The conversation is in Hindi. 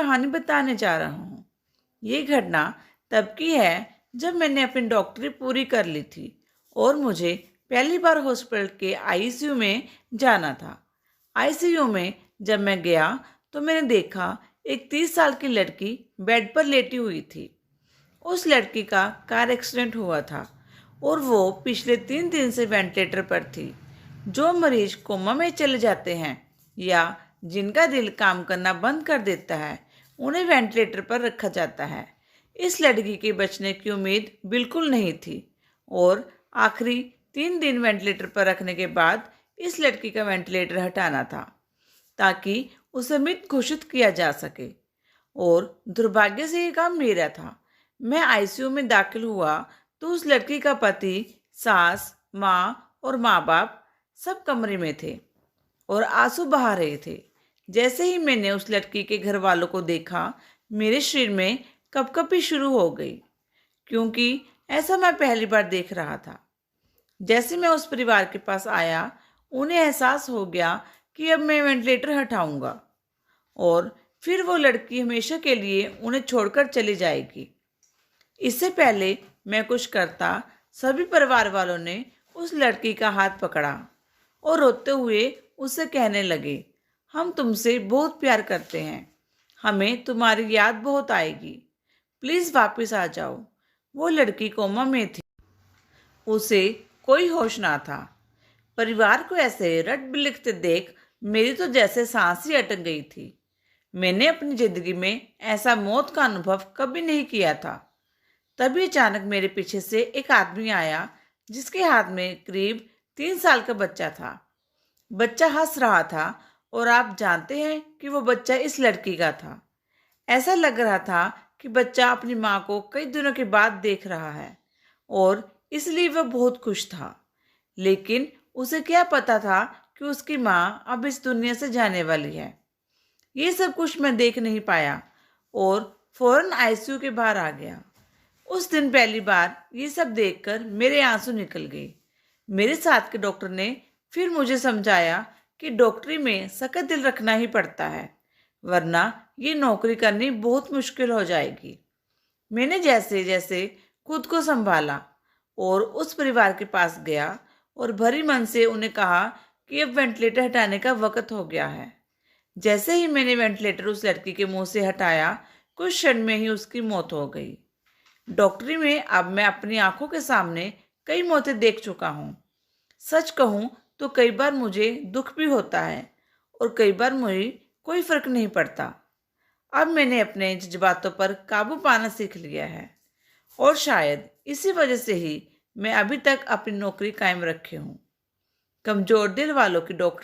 कहानी बताने जा रहा हूँ। ये घटना तब की है जब मैंने अपनी डॉक्टरी पूरी कर ली थी और मुझे पहली बार हॉस्पिटल के आईसीयू में जाना था। आईसीयू में जब मैं गया तो मैंने देखा एक 30 साल की लड़की बेड पर लेटी हुई थी। उस लड़की का कार एक्सीडेंट हुआ था और वो पिछले 3 दिन से वेंटिलेटर पर थी। जो मरीज कोमा में चले जाते हैं या जिनका दिल काम करना बंद कर देता है, उन्हें वेंटिलेटर पर रखा जाता है। इस लड़की के बचने की उम्मीद बिल्कुल नहीं थी और आखिरी 3 दिन वेंटिलेटर पर रखने के बाद इस लड़की का वेंटिलेटर हटाना था ताकि उसे मृत घोषित किया जा सके। और दुर्भाग्य से ये काम मेरा था। मैं आईसीयू में दाखिल हुआ तो उस लड़की का पति, सास, माँ और माँ बाप सब कमरे में थे और आंसू बहा रहे थे। जैसे ही मैंने उस लड़की के घर वालों को देखा, मेरे शरीर में कपकपी शुरू हो गई, क्योंकि ऐसा मैं पहली बार देख रहा था। जैसे मैं उस परिवार के पास आया, उन्हें एहसास हो गया कि अब मैं वेंटिलेटर हटाऊंगा और फिर वो लड़की हमेशा के लिए उन्हें छोड़कर चली जाएगी। इससे पहले मैं कुछ करता, सभी परिवार वालों ने उस लड़की का हाथ पकड़ा और रोते हुए उससे कहने लगे, हम तुमसे बहुत प्यार करते हैं, हमें तुम्हारी याद बहुत आएगी, प्लीज वापस आ जाओ। वो लड़की कोमा में थी, उसे कोई होश ना था। परिवार को ऐसे रट बिलखते देख मेरी तो जैसे सांस ही अटक गई थी। मैंने अपनी जिंदगी में ऐसा मौत का अनुभव कभी नहीं किया था। तभी अचानक मेरे पीछे से एक आदमी आया जिसके हाथ में करीब 3 साल का बच्चा था। बच्चा हंस रहा था और आप जानते हैं कि वो बच्चा इस लड़की का था। ऐसा लग रहा था कि बच्चा अपनी माँ को कई दिनों के बाद देख रहा है और इसलिए वह बहुत खुश था। लेकिन उसे क्या पता था कि उसकी माँ अब इस दुनिया से जाने वाली है। ये सब कुछ मैं देख नहीं पाया और फौरन आईसीयू के बाहर आ गया। उस दिन पहली बार ये सब देखकर मेरे आंसू निकल गए। मेरे साथ के डॉक्टर ने फिर मुझे समझाया कि डॉक्टरी में सख्त दिल रखना ही पड़ता है, वरना ये नौकरी करनी बहुत मुश्किल हो जाएगी। मैंने जैसे जैसे खुद को संभाला और उस परिवार के पास गया और भरी मन से उन्हें कहा कि अब वेंटिलेटर हटाने का वक्त हो गया है। जैसे ही मैंने वेंटिलेटर उस लड़की के मुंह से हटाया, कुछ क्षण में ही उसकी मौत हो गई। डॉक्टरी में अब मैं अपनी आंखों के सामने कई मौतें देख चुका हूँ। सच कहूँ तो कई बार मुझे दुख भी होता है और कई बार मुझे कोई फर्क नहीं पड़ता। अब मैंने अपने जज्बातों पर काबू पाना सीख लिया है और शायद इसी वजह से ही मैं अभी तक अपनी नौकरी कायम रखे हूँ। कमजोर दिल वालों की डॉक्टरी